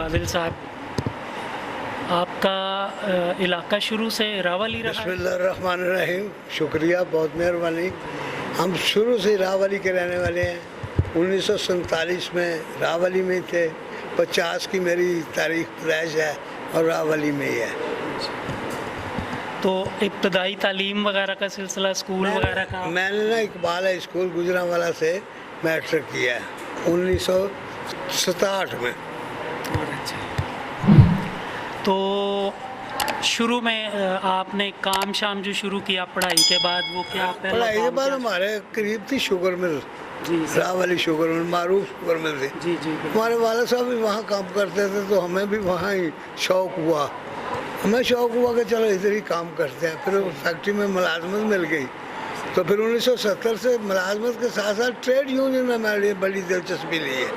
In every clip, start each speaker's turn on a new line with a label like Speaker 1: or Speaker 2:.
Speaker 1: عادل صاحب، آپ کا علاقہ شروع سے راولی رہا
Speaker 2: بسم
Speaker 1: ہے؟
Speaker 2: اللہ الرحمن الرحیم، شکریہ، بہت مہربانی۔ ہم شروع سے راولی کے رہنے والے ہیں۔ 1947 میں راولی میں تھے، 50 کی میری تاریخ پیدائش ہے اور راولی میں ہی ہے۔
Speaker 1: تو ابتدائی تعلیم وغیرہ کا سلسلہ اسکول وغیرہ کا؟
Speaker 2: میں نے نا اقبال اسکول گجرانوالہ سے میٹرک کیا ہے 1967 میں۔
Speaker 1: تو شروع میں آپ نے کام شام جو شروع کیا پڑھائی کے بعد، وہ کیا پہلا
Speaker 2: پڑھائی کے
Speaker 1: کام
Speaker 2: بعد
Speaker 1: کیا؟
Speaker 2: ہمارے قریب تھی شوگر مل،
Speaker 1: جی
Speaker 2: راولی شوگر مل، معروف شوگر مل تھی۔
Speaker 1: جی جی
Speaker 2: ہمارے والد صاحب بھی وہاں کام کرتے تھے، تو ہمیں بھی وہاں ہی شوق ہوا، ہمیں شوق ہوا کہ چلو ادھر ہی کام کرتے ہیں۔ پھر فیکٹری میں ملازمت مل گئی، تو پھر 1970 سے ملازمت کے ساتھ ساتھ ٹریڈ یونین میں میری بڑی دلچسپی لی ہے۔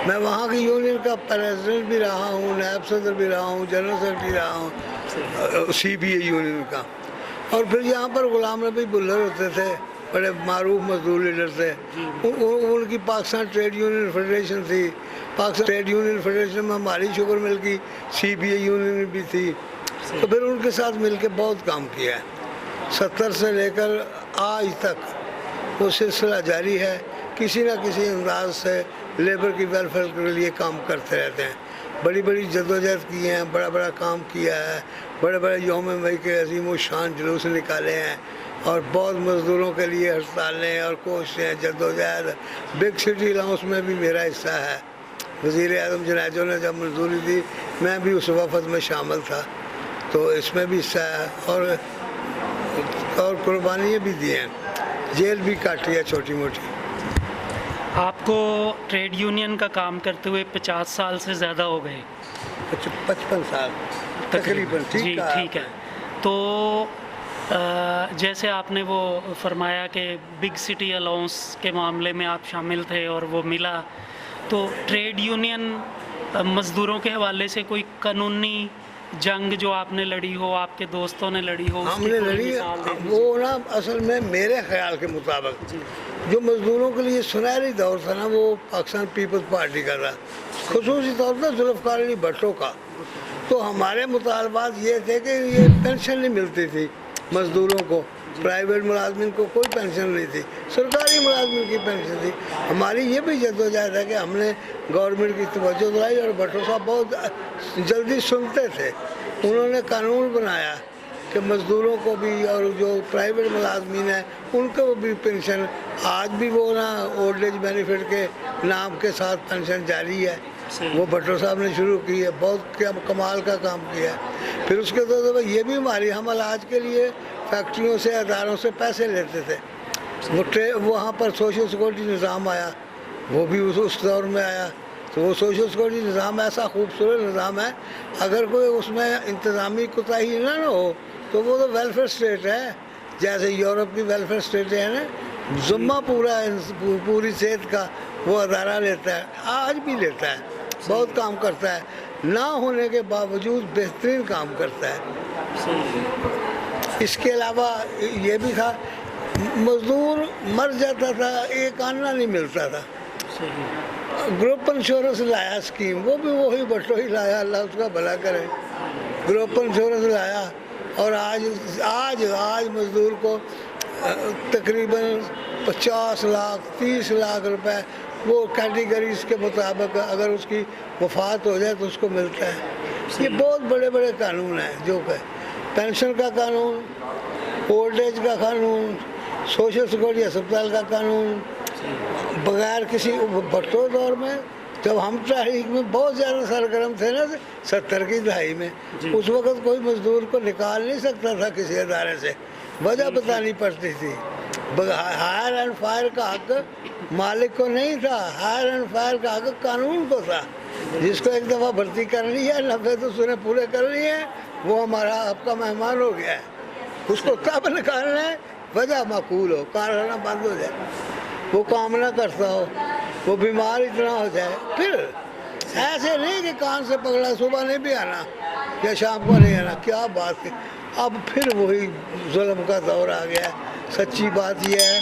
Speaker 2: میں وہاں کی یونین کا پریزیڈنٹ بھی رہا ہوں، نائب صدر بھی رہا ہوں، جنرل سیکرٹری رہا ہوں سی بی اے یونین کا۔ اور پھر یہاں پر غلام نبی بلر ہوتے تھے، بڑے معروف مزدور لیڈر تھے، ان کی پاکستان ٹریڈ یونین فیڈریشن تھی۔ پاکستان ٹریڈ یونین فیڈریشن میں ہماری شوگر مل کی سی بی اے یونین بھی تھی، تو پھر ان کے ساتھ مل کے بہت کام کیا ہے۔ 70 سے لے کر آج تک وہ سلسلہ جاری ہے، کسی نہ کسی انداز سے لیبر کی ویلفیئر کے لیے کام کرتے رہتے ہیں۔ بڑی بڑی جدوجہد کی ہیں، بڑا بڑا کام کیا ہے، بڑے بڑے یوم مئی کے عظیم و شان جلوس نکالے ہیں، اور بہت مزدوروں کے لیے ہڑتالیں اور کوششیں، جدوجہد۔ بگ سٹی الاؤنس میں بھی میرا حصہ ہے۔ وزیر اعظم جنیجو نے جب منظوری دی، میں بھی اس وفد میں شامل تھا، تو اس میں بھی حصہ ہے، اور قربانیاں بھی دی ہیں، جیل بھی کاٹی ہے چھوٹی موٹی۔
Speaker 1: آپ کو ٹریڈ یونین کا کام کرتے ہوئے 50 سال سے زیادہ ہو گئے
Speaker 2: 55 سال تقریباً،
Speaker 1: جی ٹھیک ہے۔ تو جیسے آپ نے وہ فرمایا کہ بگ سٹی الاؤنس کے معاملے میں آپ شامل تھے اور وہ ملا، تو ٹریڈ یونین مزدوروں کے حوالے سے کوئی قانونی جنگ جو آپ نے لڑی ہو، آپ کے دوستوں نے لڑی ہو، اس
Speaker 2: ہم
Speaker 1: کی
Speaker 2: نے
Speaker 1: کوئی
Speaker 2: لڑی؟
Speaker 1: مثال دے دیجیے۔
Speaker 2: وہ نا اصل میں میرے خیال کے مطابق
Speaker 1: جی
Speaker 2: جو مزدوروں کے لیے سنہری دور تھا نا، وہ پاکستان پیپلز پارٹی کا تھا، خصوصی طور پر ذوالفقار علی بھٹو کا۔ تو ہمارے مطالبات یہ تھے کہ یہ پینشن نہیں ملتی تھی مزدوروں کو، پرائیویٹ ملازمین کو کوئی پینشن نہیں تھی، سرکاری ملازمین کی پینشن تھی۔ ہماری یہ بھی جدوجہد ہے کہ ہم نے گورنمنٹ کی توجہ دلائی، اور بھٹو صاحب بہت جلدی سنتے تھے۔ انہوں نے قانون بنایا کہ مزدوروں کو بھی اور جو پرائیویٹ ملازمین ہیں ان کو بھی پینشن، آج بھی وہ نا اولڈ ایج بینیفٹ کے نام کے ساتھ پینشن جاری ہے، وہ بھٹو صاحب نے شروع کی ہے، بہت کمال کا کام کیا ہے۔ پھر اس کے بعد یہ بھی ہم علاج کے لیے فیکٹریوں سے، اداروں سے پیسے لیتے تھے۔ وہاں پر سوشل سیکورٹی نظام آیا، وہ بھی اس دور میں آیا۔ تو وہ سوشل سیکورٹی نظام ایسا خوبصورت نظام ہے، اگر کوئی اس میں انتظامی کوتاہی نہ ہو تو وہ تو ویلفیئر اسٹیٹ ہے، جیسے یورپ کی ویلفیئر اسٹیٹ ہے نا، ذمہ پوری صحت کا وہ ادارہ لیتا ہے، آج بھی لیتا ہے، بہت کام کرتا ہے، نہ ہونے کے باوجود بہترین کام کرتا ہے۔ اس کے علاوہ یہ بھی تھا، مزدور مر جاتا تھا، ایک آنا نہیں ملتا تھا، گروپ انشورنس لایا اسکیم، وہ بھی وہی بھٹو ہی لایا، اللہ اس کا بھلا کرے۔ گروپ انشورنس لایا، اور آج مزدور کو تقریباً 50 لاکھ 30 لاکھ روپے وہ کیٹیگریز کے مطابق اگر اس کی وفات ہو جائے تو اس کو ملتا ہے۔ یہ بہت بڑے بڑے قانون ہیں، جو کہ پینشن کا قانون، اولڈ ایج کا قانون، سوشل سیکورٹی ہسپتال کا قانون، بغیر کسی بھٹو دور میں جب ہم تحریک میں بہت زیادہ سرگرم تھے نا، 70 کی دہائی میں، اس وقت کوئی مزدور کو نکال نہیں سکتا تھا کسی ادارے سے، وجہ بتانی پڑتی تھی۔ ہائر اینڈ فائر کا حق مالک کو نہیں تھا، ہائر اینڈ فائر کا حق قانون کو تھا۔ جس کو ایک دفعہ بھرتی کرنی ہے، 90 تو اس نے پورے کر لیے ہیں، وہ ہمارا آپ کا مہمان ہو گیا ہے۔ اس کو تب نکالنا ہے وجہ معقول ہو، کارخانہ بند ہو جائے، وہ کام نہ کرتا ہو، وہ بیمار اتنا ہو جائے، پھر ایسے نہیں کہ کان سے پکڑا صبح نہیں بھی آنا یا شام کو نہیں آنا، کیا بات ہے۔ اب پھر وہی ظلم کا دور آ گیا ہے۔ سچی بات یہ ہے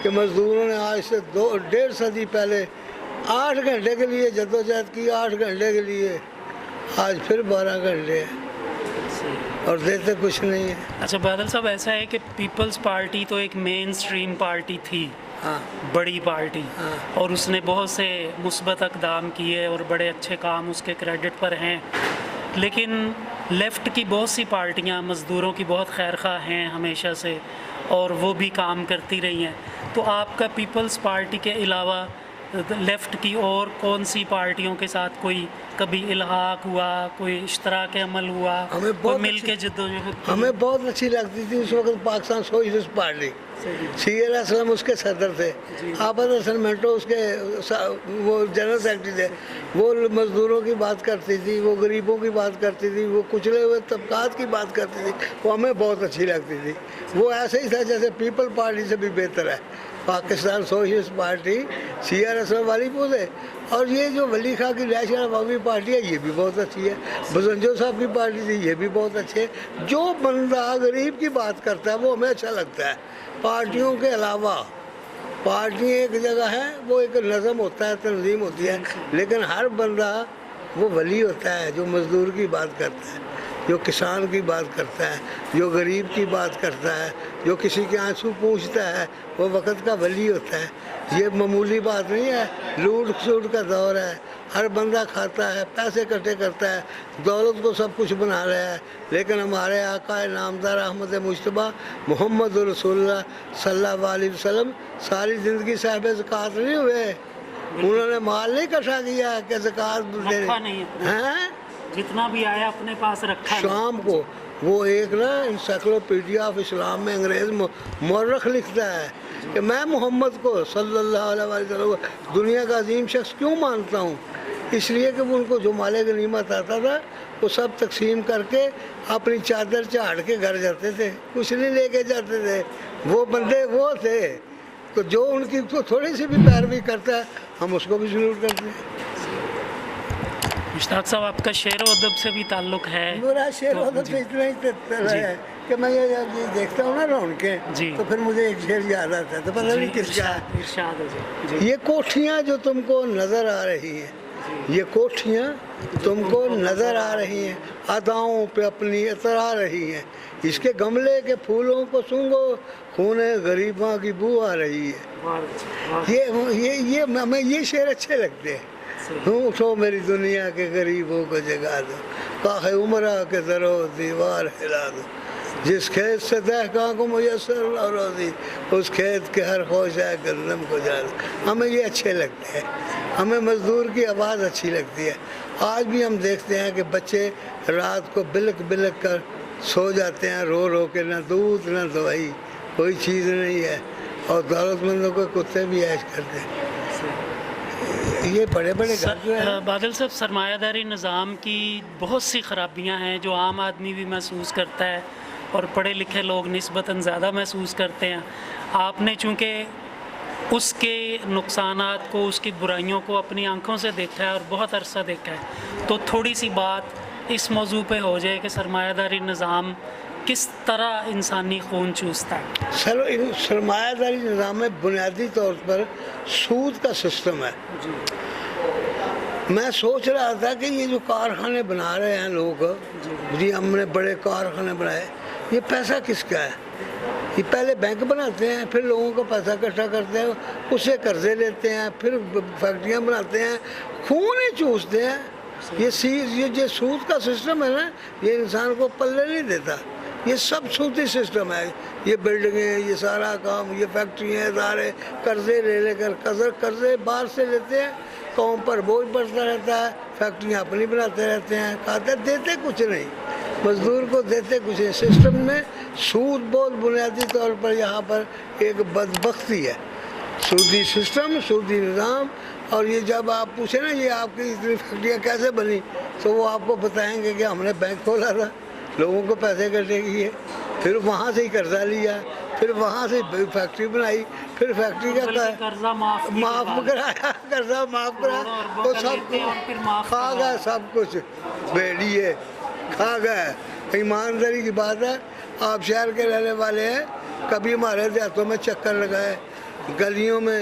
Speaker 2: کہ مزدوروں نے آج سے 1.5 صدی پہلے 8 گھنٹے کے لیے جدوجہد کی، 8 گھنٹے کے لیے آج پھر 12 گھنٹے ہیں اور دیتے کچھ نہیں ہے.
Speaker 1: اچھا بادل صاحب، ایسا ہے کہ پیپلز پارٹی تو ایک مین اسٹریم پارٹی تھی،
Speaker 2: ہاں
Speaker 1: بڑی پارٹی،
Speaker 2: ہاں.
Speaker 1: اور اس نے بہت سے مثبت اقدام کیے اور بڑے اچھے کام اس کے کریڈٹ پر ہیں، لیکن لیفٹ کی بہت سی پارٹیاں مزدوروں کی بہت خیرخواہ ہیں ہمیشہ سے، اور وہ بھی کام کرتی رہی ہیں. تو آپ کا پیپلز پارٹی کے علاوہ لیفٹ کی اور کون سی پارٹیوں کے ساتھ کوئی کبھی الحاق ہوا، کوئی اشتراک عمل ہوا،
Speaker 2: ہمیں
Speaker 1: کوئی
Speaker 2: بہت
Speaker 1: مل کے جدوجہد کی؟
Speaker 2: ہمیں بہت اچھی لگتی تھی اس وقت پاکستان سوشلسٹ پارٹی. سیر اسلم اس کے صدر تھے، آبد حسن منٹو اس کے وہ جنرل سیکرٹری تھے. وہ مزدوروں کی بات کرتی تھی، وہ غریبوں کی بات کرتی تھی، وہ کچلے ہوئے طبقات کی بات کرتی تھی. وہ ہمیں بہت اچھی لگتی تھی. وہ ایسے ہی تھا جیسے پیپل پارٹی سے بھی بہتر ہے. Pakistan Socialist Party C R Aslam والی پوز ہے. اور یہ جو ولی خان کی نیشنل عوامی پارٹی ہے یہ بھی بہت اچھی ہے. بزنجو صاحب کی پارٹی تھی یہ بھی بہت اچھی ہے. جو بندہ غریب کی بات کرتا ہے وہ ہمیں اچھا لگتا ہے. پارٹیوں کے علاوہ پارٹی ایک جگہ ہے، وہ ایک نظم ہوتا ہے، تنظیم ہوتی ہے، لیکن ہر بندہ وہ ولی ہوتا ہے جو مزدور کی بات کرتا ہے، جو کسان کی بات کرتا ہے، جو غریب کی بات کرتا ہے، جو کسی کے آنسو پوچھتا ہے، وہ وقت کا ولی ہوتا ہے. یہ معمولی بات نہیں ہے. لوٹ سوٹ کا دور ہے، ہر بندہ کھاتا ہے، پیسے اکٹھے کرتا ہے، دولت کو سب کچھ بنا رہا ہے، لیکن ہمارے آقا نامدار احمد مجتبیٰ محمد رسول اللہ صلی اللہ علیہ وسلم ساری زندگی صاحب زکوٰۃ نہیں ہوئے. انہوں نے مال نہیں اکٹھا کیا کہ زکوٰۃ
Speaker 1: رکھا نہیں
Speaker 2: ہیں.
Speaker 1: جتنا بھی آیا اپنے پاس رکھا.
Speaker 2: شام کو وہ ایک نا انسائکلوپیڈیا آف اسلام میں انگریز مورخ لکھتا ہے کہ میں محمد کو صلی اللہ علیہ وسلم دنیا کا عظیم شخص کیوں مانتا ہوں؟ اس لیے کہ وہ ان کو جو مال غنیمت آتا تھا وہ سب تقسیم کر کے اپنی چادر چاڑ کے گھر جاتے تھے، کچھ نہیں لے کے جاتے تھے. وہ بندے وہ تھے. تو جو ان کی تھوڑی سی بھی پیروی کرتا ہے ہم اس کو بھی سلوٹ کرتے ہیں.
Speaker 1: مشتاق صاحب، آپ کا شعر و ادب سے بھی تعلق ہے؟
Speaker 2: میرا شعر و ادب سے اتنا ہی ہے کہ میں یہ دیکھتا ہوں نا رونقیں تو پھر مجھے ایک شعر یاد آتا ہے، تو پتہ نہیں کس کا ہے. یہ کوٹھیاں جو تم کو نظر آ رہی ہیں، یہ کوٹھیاں تم کو نظر آ رہی ہیں، اداؤں پہ اپنی اترا رہی ہیں. اس کے گملے کے پھولوں کو سونگو، خون غریباں کی بو آ رہی ہے. یہ ہمیں یہ شعر اچھے لگتے ہیں. اٹھو میری دنیا کے غریبوں کو جگا دو، کاخ عمرہ کے در و دیوار ہلا دو. جس کھیت سے دہقاں کو میسر نہ روزی، اس کھیت کے ہر خوشہ گندم کو جلا دو. ہمیں یہ اچھے لگتے ہیں. ہمیں مزدور کی آواز اچھی لگتی ہے. آج بھی ہم دیکھتے ہیں کہ بچے رات کو بلک بلک کر سو جاتے ہیں، رو رو کے، نہ دودھ نہ دوائی، کوئی چیز نہیں ہے، اور دولت مندوں کو کتے بھی عیش کرتے ہیں. یہ بڑے بڑے
Speaker 1: بادل صاحب، سرمایہ داری نظام کی بہت سی خرابیاں ہیں جو عام آدمی بھی محسوس کرتا ہے اور پڑھے لکھے لوگ نسبتاً زیادہ محسوس کرتے ہیں. آپ نے چونکہ اس کے نقصانات کو، اس کی برائیوں کو اپنی آنکھوں سے دیکھا ہے اور بہت عرصہ دیکھا ہے، تو تھوڑی سی بات اس موضوع پہ ہو جائے کہ سرمایہ داری نظام کس طرح انسانی خون چوستا ہے.
Speaker 2: سرمایہ داری نظام میں بنیادی طور پر سود کا سسٹم ہے. میں سوچ رہا تھا کہ یہ جو کارخانے بنا رہے ہیں لوگ، جی ہم نے بڑے کارخانے بنائے، یہ پیسہ کس کا ہے؟ یہ پہلے بینک بناتے ہیں، پھر لوگوں کا پیسہ اکٹھا کرتے ہیں، اس سے قرضے لیتے ہیں، پھر فیکٹریاں بناتے ہیں، خون ہی چوستے ہیں. یہ جو سود کا سسٹم ہے نا، یہ انسان کو پلے نہیں دیتا. یہ سب سودی سسٹم ہے. یہ بلڈنگیں، یہ سارا کام، یہ فیکٹریاں، ادارے قرضے لے کر قرضے باہر سے لیتے ہیں، قوم پر بوجھ پڑتا رہتا ہے، فیکٹریاں اپنی بناتے رہتے ہیں، کھاتے دیتے کچھ نہیں، مزدور کو دیتے کچھ نہیں. سسٹم میں سود بہت بنیادی طور پر یہاں پر ایک بدبختی ہے. سودی سسٹم، سودی نظام. اور یہ جب آپ پوچھیں نا یہ آپ کی اتنی فیکٹریاں کیسے بنی، تو وہ آپ کو بتائیں گے کہ ہم نے بینک کھولا تھا، لوگوں کو پیسے اکٹھے کیے، پھر وہاں سے ہی قرضہ لیا، پھر وہاں سے فیکٹری بنائی، پھر فیکٹری کا قرضہ معاف کرایا، قرضہ معاف کرایا، تو سب کچھ کھا گئے، سب کچھ بیڑیے کھا گئے. ایمانداری کی بات ہے. آپ شہر کے رہنے والے ہیں، کبھی ہمارے دیہاتوں میں چکر لگائے، گلیوں میں